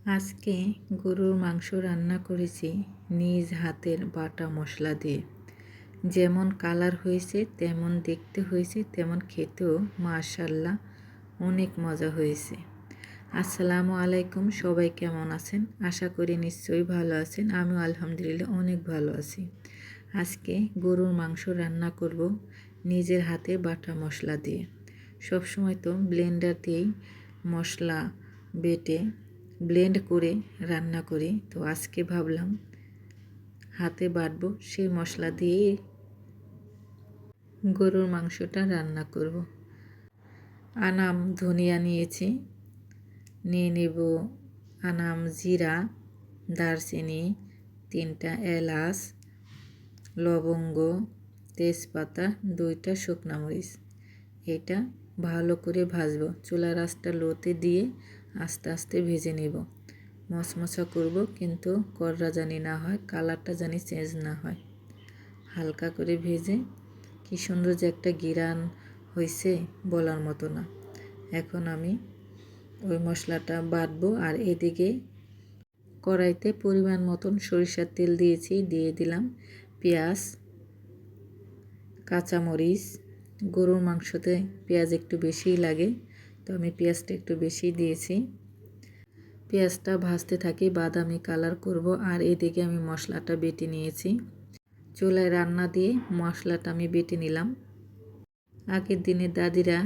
আজকে গরুর মাংস রান্না করেছি নিজ হাতের বাটা মশলা দিয়ে। যেমন কালার হয়েছে, তেমন দেখতে হয়েছে, তেমন খেতেও মাশাআল্লাহ অনেক মজা হয়েছে। আসসালামু আলাইকুম, সবাই কেমন আছেন? আশা করি নিশ্চয়ই ভালো আছেন। আমিও আলহামদুলিল্লাহ অনেক ভালো আছি। আজকে গরুর মাংস রান্না করব নিজের হাতে বাটা মশলা দিয়ে। সবসময় তো ব্লেন্ডার দিয়েই মশলা বেটে ব্লেন্ড করে রান্না করি, তো আজকে ভাবলাম হাতে বাটবো, সেই মশলা দিয়েই গরুর মাংসটা রান্না করব। আনাম ধনিয়া নিয়েছি, নিয়ে নেব আনাম জিরা, দারচিনি, 3টা এলাচ, লবঙ্গ, তেজপাতা, 2টা শুকনা মরিচ। এটা ভালো করে ভাজবো, চুলার আঁচটা লোতে দিয়ে আস্তে আস্তে ভেজে নেব। মশমশা করব, কিন্তু কররা জানি না হয়, কালারটা জানি চেঞ্জ না হয়। হালকা করে ভেজে কি সুন্দর যে একটা ঘিরান হয়েছে, বলার মতো না। এখন আমি ওই মশলাটা বাটবো, আর এদিকে কড়াইতে পরিমাণ মতন সরিষার তেল দিয়েছি, দিয়ে দিলাম পেঁয়াজ, কাঁচামরিচ। গরুর মাংসতে পেঁয়াজ একটু বেশিই লাগে, তো আমি পেঁয়াজটা একটু বেশি দিয়েছি। পেঁয়াজটা ভাজতে থাকি, বাদামি কালার করব। আর এদিকে আমি মশলাটা বেটে নিয়েছি। চুলায় রান্না দিয়ে মশলাটা আমি বেটে নিলাম। আগের দিনের দাদিরা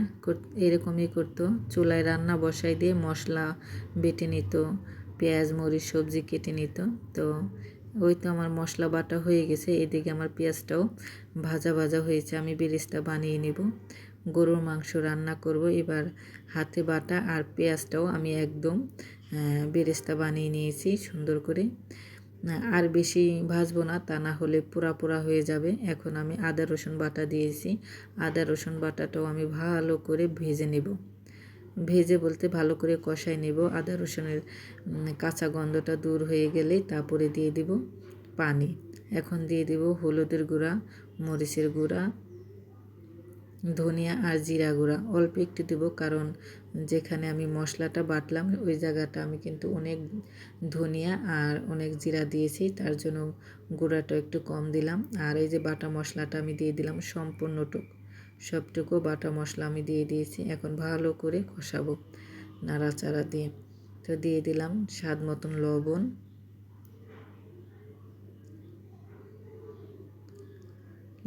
এরকমই করতো, চুলায় রান্না বসাই দিয়ে মশলা বেটে নিত, পেঁয়াজ মরিচ সবজি কেটে নিত। তো ওই তো আমার মশলা বাটা হয়ে গেছে, এদিকে আমার পেঁয়াজটাও ভাজা ভাজা হয়েছে। আমি বেরেস্তা বানিয়ে নেব, গরুর মাংস রান্না করব। এবার হাতে বাটা আর পেঁয়াজটাও আমি একদম বেরেস্তা বানিয়ে নিয়েছি সুন্দর করে। আর বেশি ভাজবো না, তা না হলে পোড়া পোড়া হয়ে যাবে। এখন আমি আদা রসুন বাটা দিয়েছি, আদা রসুন বাটাটাও আমি ভালো করে ভেজে নেব। ভেজে বলতে ভালো করে কষাই নেব। আদা রসুনের কাঁচা গন্ধটা দূর হয়ে গেলেই তারপরে দিয়ে দিব পানি। এখন দিয়ে দিব হলুদের গুঁড়া, মরিচের গুঁড়া, ধনিয়া আর জিরা গুঁড়া অল্প একটু দেব, কারণ যেখানে আমি মশলাটা বাটলাম ওই জায়গাটা আমি কিন্তু অনেক ধনিয়া আর অনেক জিরা দিয়েছি, তার জন্য গুঁড়াটা একটু কম দিলাম। আর এই যে বাটা মশলাটা আমি দিয়ে দিলাম সবটুকু বাটা মশলা আমি দিয়ে দিয়েছি। এখন ভালো করে কষাবো নাড়াচাড়া দিয়ে। তো দিয়ে দিলাম স্বাদ মতন লবণ,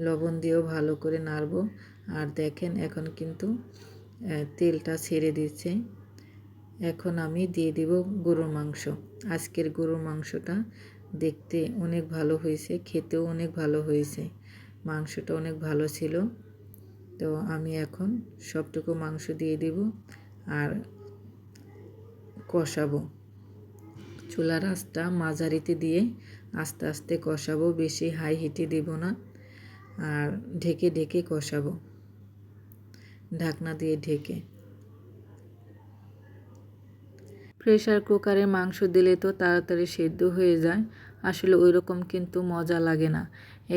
লবণ দিয়েও ভালো করে নাড়বো। আর দেখেন এখন কিন্তু তেলটা ছেড়ে দিচ্ছে। এখন আমি দিয়ে দিব গরুর মাংস। আজকের গরুর মাংসটা দেখতে অনেক ভালো হয়েছে, খেতেও অনেক ভালো হয়েছে, মাংসটা অনেক ভালো ছিল। তো আমি এখন সবটুকু মাংস দিয়ে দিব আর কষাবো। চুলার আঁচটা মাঝারিতে দিয়ে আস্তে আস্তে কষাবো, বেশি হাই হিটে দেব না। আর ঢেকে ঢেকে কষাবো, ঢাকনা দিয়ে ঢেকে। প্রেসার কুকারে মাংস দিলে তো তাড়াতাড়ি সেদ্ধ হয়ে যায়, আসলে ওই রকম কিন্তু মজা লাগে না।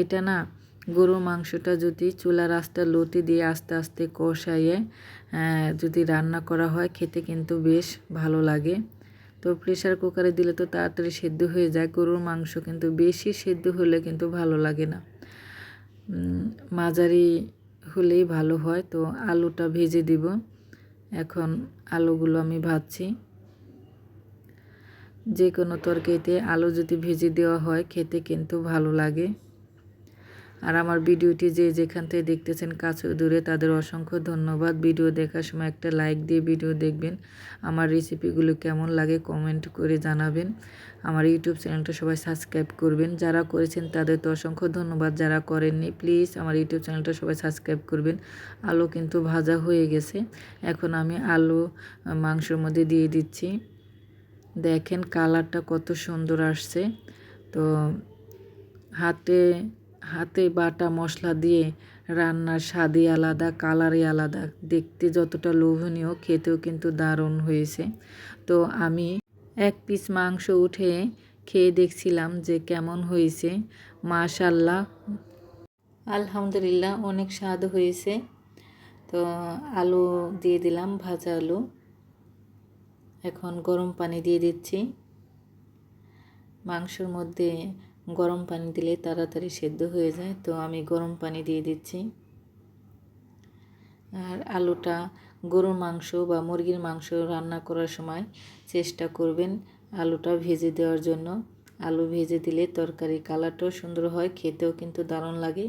এটা না, গরুর মাংসটা যদি চুলার আঁচটা লোতে দিয়ে আস্তে আস্তে কষাইয়ে যদি রান্না করা হয়, খেতে কিন্তু বেশ ভালো লাগে। তো প্রেসার কুকারে দিলে তো তাড়াতাড়ি সেদ্ধ হয়ে যায়, গরুর মাংস কিন্তু বেশি সেদ্ধ হলে কিন্তু ভালো লাগে না, মাঝারি হলেই ভালো হয়। তো আলুটা ভেজে দিব। এখন আলুগুলো আমি ভাজছি। যে কোনো তরকারিতে আলু যদি ভেজে দেওয়া হয়, খেতে কিন্তু ভালো লাগে। আর আমার ভিডিওটি যে যেখান থেকে দেখতেছেন কাছে দূরে, তাদের অসংখ্য ধন্যবাদ। ভিডিও দেখার সময় একটা লাইক দিয়ে ভিডিও দেখবেন। আমার রেসিপিগুলো কেমন লাগে কমেন্ট করে জানাবেন। আমার ইউটিউব চ্যানেলটা সবাই সাবস্ক্রাইব করবেন। যারা করেছেন তাদের তো অসংখ্য ধন্যবাদ, যারা করেননি প্লিজ আমার ইউটিউব চ্যানেলটা সবাই সাবস্ক্রাইব করবেন। আলু কিন্তু ভাজা হয়ে গেছে, এখন আমি আলু মাংসের মধ্যে দিয়ে দিচ্ছি। দেখেন কালারটা কত সুন্দর আসছে। তো হাতে বাটা মশলা দিয়ে রান্নার স্বাদই আলাদা, কালারই আলাদা। দেখতে যতটা লোভনীয়, খেতেও কিন্তু দারুণ হয়েছে। তো আমি এক পিস মাংস উঠে খেয়ে দেখছিলাম যে কেমন হয়েছে। মাশাআল্লাহ, আলহামদুলিল্লাহ অনেক স্বাদ হয়েছে। তো আলু দিয়ে দিলাম, ভাজা আলু। এখন গরম পানি দিয়ে দিচ্ছি। মাংসের মধ্যে গরম পানি দিলে তাড়াতাড়ি সেদ্ধ হয়ে যায়, তো আমি গরম পানি দিয়ে দিচ্ছি। আর আলুটা গরুর মাংস বা মুরগির মাংস রান্না করার সময় চেষ্টা করবেন আলুটা ভেজে দেওয়ার জন্য। আলু ভেজে দিলে তরকারি কালারটাও সুন্দর হয়, খেতেও কিন্তু দারুণ লাগে,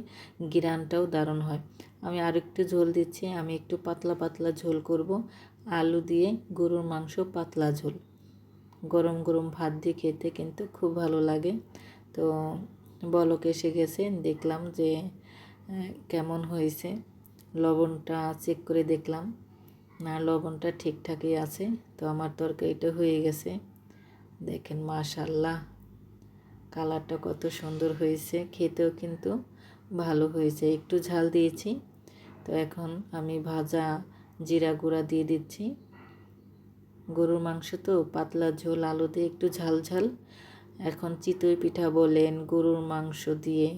ঘ্রাণটাও দারুণ হয়। আমি আর একটু ঝোল দিচ্ছি, আমি একটু পাতলা পাতলা ঝোল করব। আলু দিয়ে গরুর মাংস পাতলা ঝোল, গরম গরম ভাত দিয়ে খেতে কিন্তু খুব ভালো লাগে। তো বলক এসে গেছে, দেখলাম যে কেমন হয়েছে। লবণটা চেক করে দেখলাম, না লবণটা ঠিকঠাকই আছে। তো আমার তরকারিটা হয়ে গেছে। দেখেন মাশাআল্লাহ, কালারটা কত সুন্দর হয়েছে, খেতেও কিন্তু ভালো হয়েছে। একটু ঝাল দিয়েছি। তো এখন আমি ভাজা জিরা গুঁড়া দিয়ে দিচ্ছি। গরুর মাংস তো পাতলা ঝোল, আলু দিয়ে একটু ঝাল ঝাল। এখন চিতই পিঠা বলেন, গরুর মাংস দিয়ে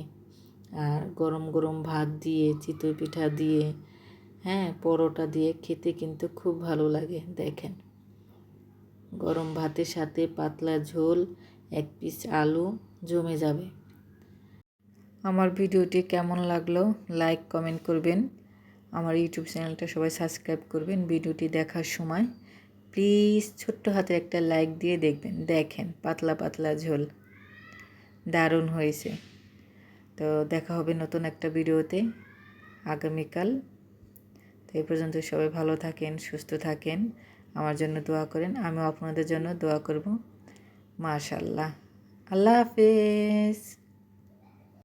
আর গরম গরম ভাত দিয়ে, চিতই পিঠা দিয়ে, হ্যাঁ পরোটা দিয়ে খেতে কিন্তু খুব ভালো লাগে। দেখেন গরম ভাতের সাথে পাতলা ঝোল, এক পিস আলু জমে যাবে। আমার ভিডিওটি কেমন লাগলো লাইক কমেন্ট করবেন। আমার ইউটিউব চ্যানেলটা সবাই সাবস্ক্রাইব করবেন। ভিডিওটি দেখার সময় প্লিজ ছোট্ট হাতে একটা লাইক দিয়ে দেখবেন। দেখেন পাতলা পাতলা ঝোল, দারুণ হয়েছে। তো দেখা হবে নতুন একটা ভিডিওতে আগামীকাল। তো এই পর্যন্ত সবাই ভালো থাকেন, সুস্থ থাকেন, আমার জন্য দোয়া করেন, আমিও আপনাদের জন্য দোয়া করব। মাশাআল্লাহ, আল্লাহ হাফেজ।